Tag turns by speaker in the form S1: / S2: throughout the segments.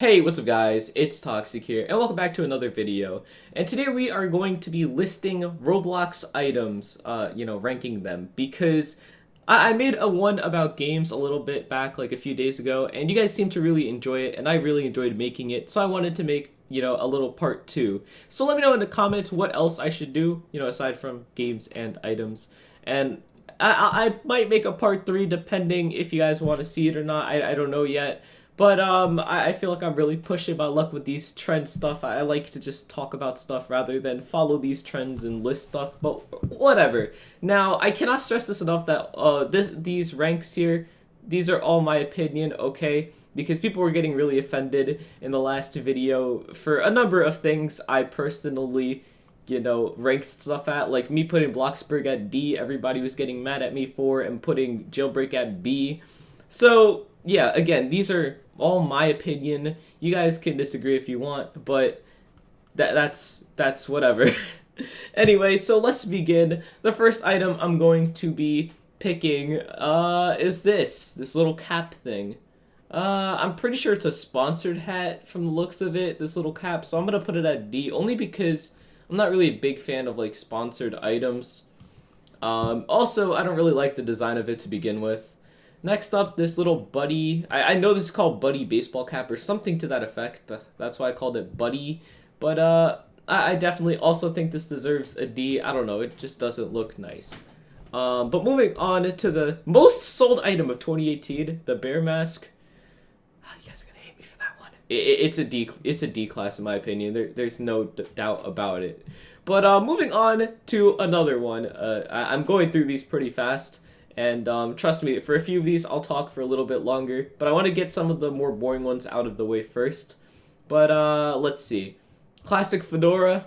S1: Hey, what's up guys? It's Toxic here, and welcome back to another video. And today we are going to be listing Roblox items, ranking them, because I made a one about games a little bit back, like a few days ago, and you guys seem to really enjoy it, and I really enjoyed making it, so I wanted to make, a little part two. So let me know in the comments what else I should do, aside from games and items. And I might make a part three depending if you guys want to see it or not, I don't know yet. But I feel like I'm really pushing my luck with these trend stuff. I like to just talk about stuff rather than follow these trends and list stuff. But whatever. Now I cannot stress this enough that these ranks here, these are all my opinion, okay? Because people were getting really offended in the last video for a number of things I personally, ranked stuff at. Like me putting Bloxburg at D, everybody was getting mad at me for, and putting Jailbreak at B. So yeah, again, these are all my opinion. You guys can disagree if you want, but that's whatever. Anyway, so let's begin. The first item I'm going to be picking is this little cap thing. I'm pretty sure it's a sponsored hat from the looks of it, this little cap, so I'm gonna put it at D, only because I'm not really a big fan of like sponsored items. Also, I don't really like the design of it to begin with. Next up, this little Buddy. I know this is called Buddy baseball cap or something to that effect. That's why I called it Buddy. But I definitely also think this deserves a D. I don't know. It just doesn't look nice. But moving on to the most sold item of 2018, the bear mask. You guys are gonna hate me for that one. It's a D. It's a D class in my opinion. There's no doubt about it. But moving on to another one. I'm going through these pretty fast. And trust me, for a few of these, I'll talk for a little bit longer. But I want to get some of the more boring ones out of the way first. But let's see. Classic Fedora.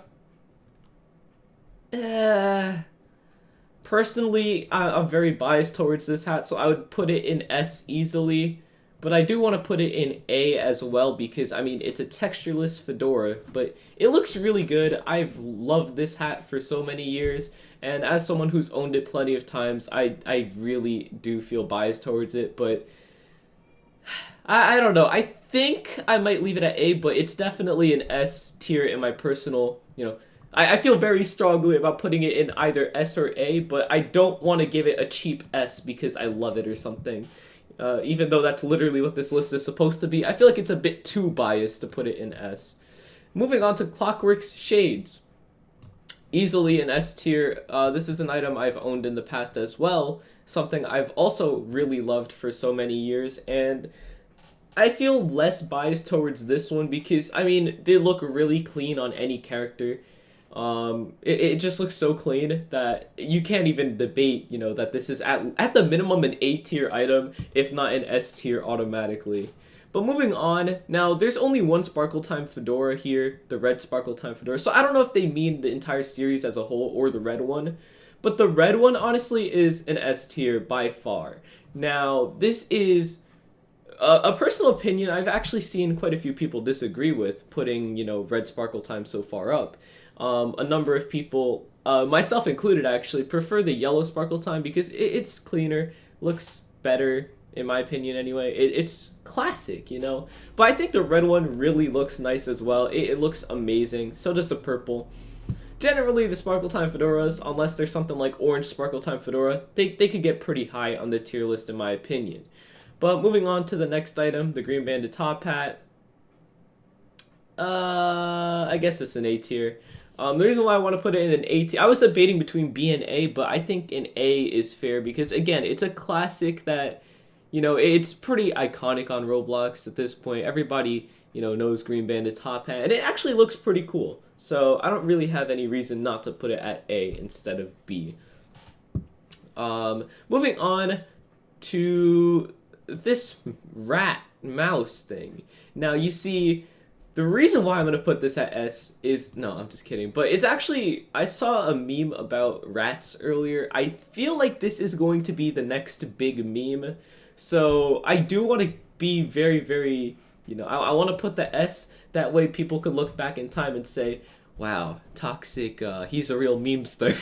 S1: Personally, I'm very biased towards this hat, so I would put it in S easily. But I do want to put it in A as well because, I mean, it's a textureless fedora, but it looks really good. I've loved this hat for so many years, and as someone who's owned it plenty of times, I really do feel biased towards it, but I don't know. I think I might leave it at A, but it's definitely an S tier in my personal, I feel very strongly about putting it in either S or A, but I don't want to give it a cheap S because I love it or something. Even though that's literally what this list is supposed to be, I feel like it's a bit too biased to put it in S. Moving on to Clockworks Shades. Easily an S tier. This is an item I've owned in the past as well, something I've also really loved for so many years, and I feel less biased towards this one because, I mean, they look really clean on any character. It just looks so clean that you can't even debate, that this is at the minimum an A tier item, if not an S tier automatically. But moving on, now there's only one Sparkle Time Fedora here, the red Sparkle Time Fedora, so I don't know if they mean the entire series as a whole or the red one, but the red one honestly is an S tier by far. Now, this is a personal opinion I've actually seen quite a few people disagree with, putting, red Sparkle Time so far up. A number of people, myself included actually, prefer the yellow Sparkle Time because it's cleaner, looks better, in my opinion anyway. It's classic, But I think the red one really looks nice as well. It looks amazing. So does the purple. Generally, the Sparkle Time Fedoras, unless there's something like Orange Sparkle Time Fedora, they could get pretty high on the tier list in my opinion. But moving on to the next item, the green Bandit Top Hat. I guess it's an A tier. The reason why I want to put it in an A tier, I was debating between B and A, but I think an A is fair because, again, it's a classic that, it's pretty iconic on Roblox at this point. Everybody, knows Green Bandit Top Hat, and it actually looks pretty cool. So I don't really have any reason not to put it at A instead of B. Moving on to this rat mouse thing. Now, you see, the reason why I'm going to put this at S is... No, I'm just kidding. But it's actually... I saw a meme about rats earlier. I feel like this is going to be the next big meme. So I do want to be very, very... I want to put the S. That way people could look back in time and say, wow, Toxic, he's a real memester.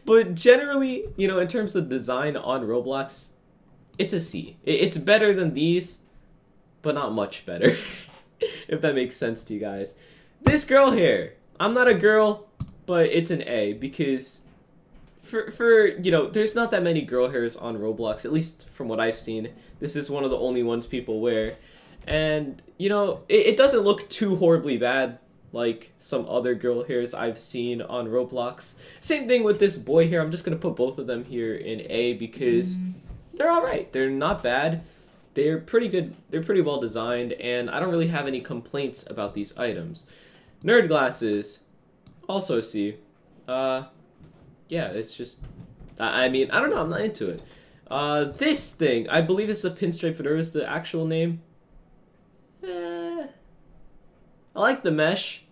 S1: But generally, in terms of design on Roblox, it's a C. It's better than these, but not much better. if that makes sense to you guys. This girl here, I'm not a girl, but it's an A because for you know, there's not that many girl hairs on Roblox, at least from what I've seen. This is one of the only ones people wear. And, you know, it doesn't look too horribly bad like some other girl hairs I've seen on Roblox. Same thing with this boy hair. I'm just going to put both of them here in A because they're alright. They're not bad. They're pretty good. They're pretty well designed, and I don't really have any complaints about these items. Nerd glasses, also C. Yeah, it's just, I mean, I don't know, I'm not into it. This thing, I believe it's a pinstripe fedora is the actual name. I like the mesh.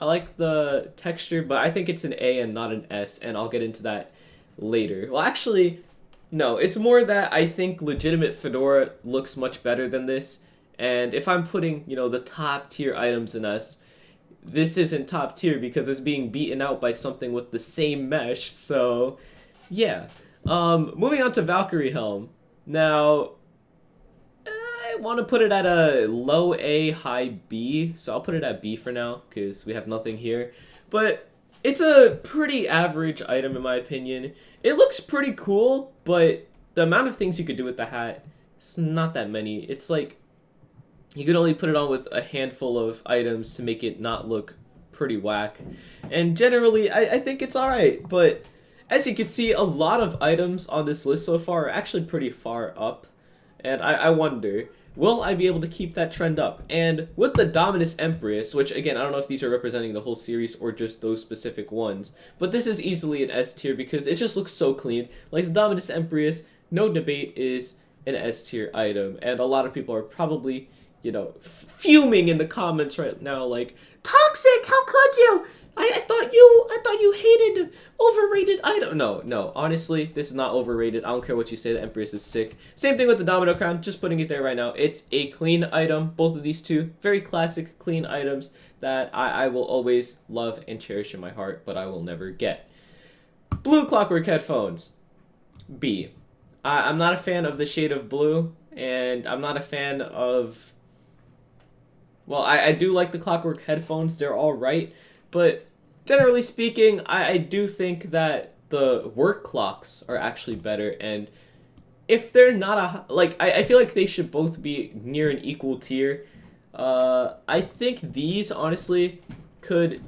S1: I like the texture, but I think it's an A and not an S, and I'll get into that later. Well, actually, no, it's more that I think legitimate fedora looks much better than this, and if I'm putting, you know, the top tier items in S, this isn't top tier because it's being beaten out by something with the same mesh, so yeah. Moving on to Valkyrie Helm. Now, I want to put it at a low A, high B, so I'll put it at B for now because we have nothing here. But it's a pretty average item in my opinion. It looks pretty cool, but the amount of things you could do with the hat, it's not that many. It's like, you could only put it on with a handful of items to make it not look pretty whack. And generally, I think it's alright. But as you can see, a lot of items on this list so far are actually pretty far up. And I wonder, will I be able to keep that trend up? And with the Dominus Empress, which again, I don't know if these are representing the whole series or just those specific ones. But this is easily an S tier because it just looks so clean. Like the Dominus Empress, no debate, is an S tier item. And a lot of people are probably, you know, fuming in the comments right now, like, toxic, how could you? I thought you hated overrated item. No, honestly, this is not overrated. I don't care what you say, the Empress is sick. Same thing with the Domino Crown, just putting it there right now. It's a clean item, both of these two, very classic, clean items that I will always love and cherish in my heart, but I will never get. Blue Clockwork headphones, B. I'm not a fan of the shade of blue, and I'm not a fan of, well, I do like the Clockwork headphones, they're alright, but generally speaking, I do think that the work clocks are actually better, and if they're not I feel like they should both be near an equal tier. I think these, honestly, could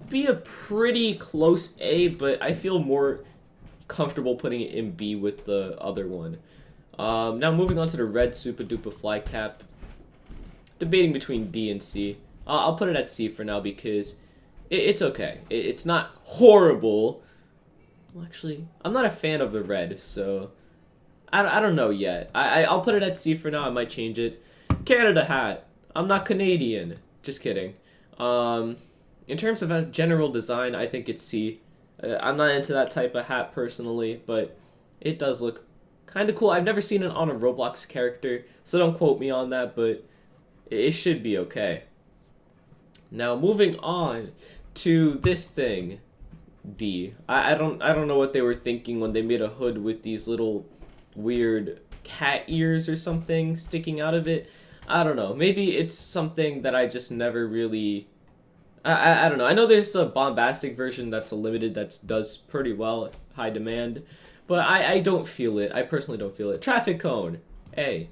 S1: be a pretty close A, but I feel more comfortable putting it in B with the other one. Now moving on to the red Supa Dupa Fly Cap. Debating between D and C. I'll put it at C for now because it's okay. It's not horrible. Well, actually, I'm not a fan of the red, so I don't know yet. I'll put it at C for now. I might change it. Canada hat. I'm not Canadian. Just kidding. In terms of a general design, I think it's C. I'm not into that type of hat personally, but it does look kind of cool. I've never seen it on a Roblox character, so don't quote me on that, but it should be okay. Now moving on to this thing, D. I don't know what they were thinking when they made a hood with these little weird cat ears or something sticking out of it. I don't know. Maybe it's something that I just never really, I don't know. I know there's a bombastic version that's a limited that does pretty well, high demand, but I don't feel it. I personally don't feel it. Traffic cone, A.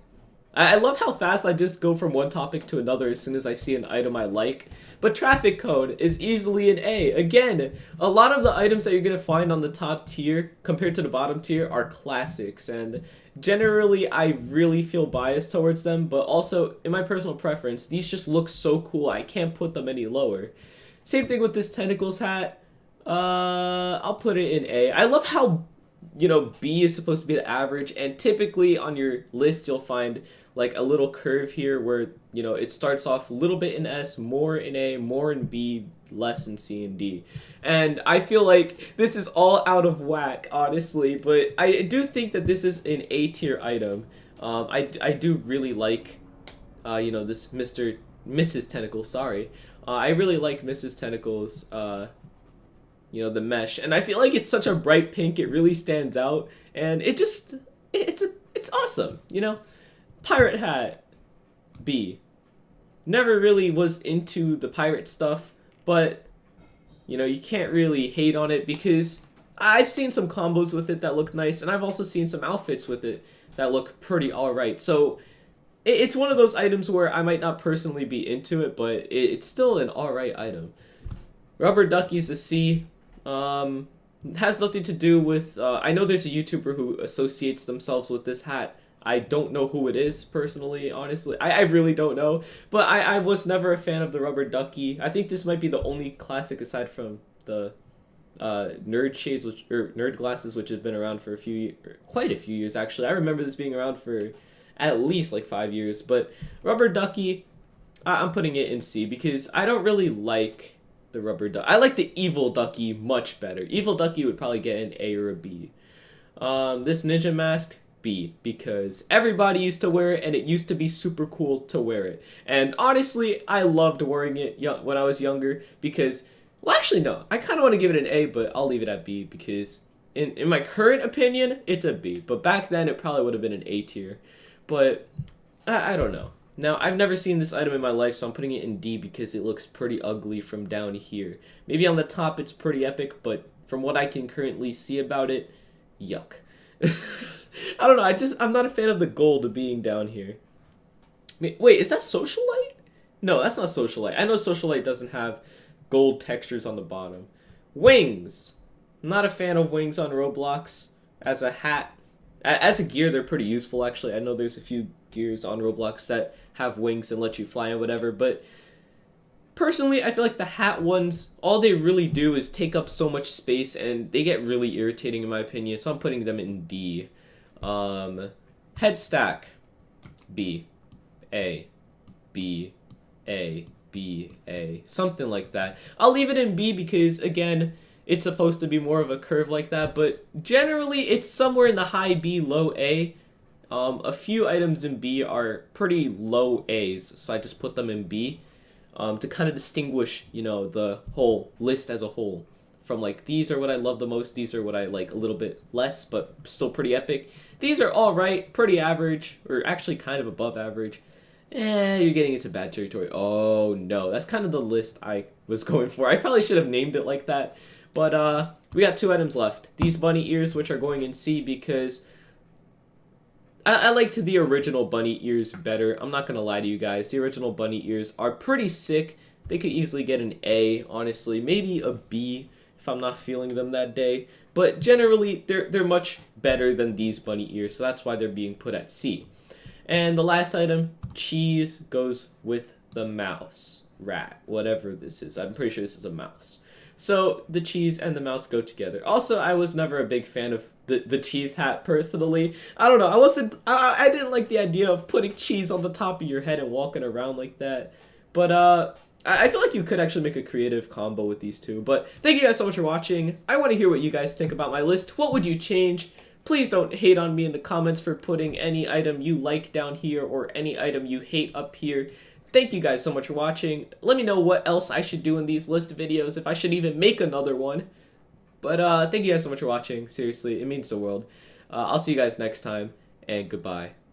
S1: I love how fast I just go from one topic to another as soon as I see an item I like. But traffic cone is easily an A. Again, a lot of the items that you're going to find on the top tier compared to the bottom tier are classics. And generally, I really feel biased towards them. But also, in my personal preference, these just look so cool. I can't put them any lower. Same thing with this tentacles hat. I'll put it in A. I love how, you know, B is supposed to be the average. And typically on your list, you'll find like a little curve here where, you know, it starts off a little bit in S, more in A, more in B, less in C and D. And I feel like this is all out of whack, honestly, but I do think that this is an A tier item. I do really like, you know, this Mrs. Tentacles, sorry. I really like Mrs. Tentacles, you know, the mesh. And I feel like it's such a bright pink, it really stands out. And it just, it's awesome, you know? Pirate hat, B. Never really was into the pirate stuff, but you know, you can't really hate on it because I've seen some combos with it that look nice, and I've also seen some outfits with it that look pretty alright. So it's one of those items where I might not personally be into it, but it's still an alright item. Rubber Duckie's a C. Has nothing to do with, I know there's a YouTuber who associates themselves with this hat. I don't know who it is, personally, honestly. I really don't know. But I was never a fan of the Rubber Duckie. I think this might be the only classic aside from the nerd shades, or nerd glasses, which have been around for quite a few years, actually. I remember this being around for at least like 5 years. But Rubber Duckie, I'm putting it in C because I don't really like the Rubber Duck. I like the Evil Duckie much better. Evil Duckie would probably get an A or a B. This ninja mask, B, because everybody used to wear it and it used to be super cool to wear it. And honestly, I loved wearing it when I was younger because, well, actually no, I kind of want to give it an A, but I'll leave it at B because in my current opinion, it's a B. But back then, it probably would have been an A tier. But I don't know. Now, I've never seen this item in my life, so I'm putting it in D because it looks pretty ugly from down here. Maybe on the top it's pretty epic, but from what I can currently see about it, yuck. I don't know, I'm not a fan of the gold being down here. Wait, is that Socialite? No, that's not Socialite. I know Socialite doesn't have gold textures on the bottom. Wings. I'm not a fan of wings on Roblox. As a hat, as a gear, they're pretty useful, actually. I know there's a few gears on Roblox that have wings and let you fly and whatever, but personally, I feel like the hat ones, all they really do is take up so much space and they get really irritating in my opinion, so I'm putting them in D. Head stack, B, A, B, A, B, A, something like that. I'll leave it in B because, again, it's supposed to be more of a curve like that, but generally it's somewhere in the high B, low A. A few items in B are pretty low A's, so I just put them in B to kind of distinguish, you know, the whole list as a whole. From like, these are what I love the most, these are what I like a little bit less, but still pretty epic. These are alright, pretty average, or actually kind of above average. You're getting into bad territory. Oh no, that's kind of the list I was going for. I probably should have named it like that, but we got 2 items left. These bunny ears, which are going in C because I liked the original bunny ears better. I'm not going to lie to you guys. The original bunny ears are pretty sick. They could easily get an A, honestly. Maybe a B if I'm not feeling them that day. But generally, they're much better than these bunny ears, so that's why they're being put at C. And the last item, cheese, goes with the mouse. Rat, whatever this is. I'm pretty sure this is a mouse. So the cheese and the mouse go together. Also, I was never a big fan of the cheese hat personally. I don't know. I didn't like the idea of putting cheese on the top of your head and walking around like that. But I feel like you could actually make a creative combo with these two. But thank you guys so much for watching. I want to hear what you guys think about my list. What would you change? Please don't hate on me in the comments for putting any item you like down here or any item you hate up here. Thank you guys so much for watching. Let me know what else I should do in these list videos, if I should even make another one. But thank you guys so much for watching. Seriously, it means the world. I'll see you guys next time, and goodbye.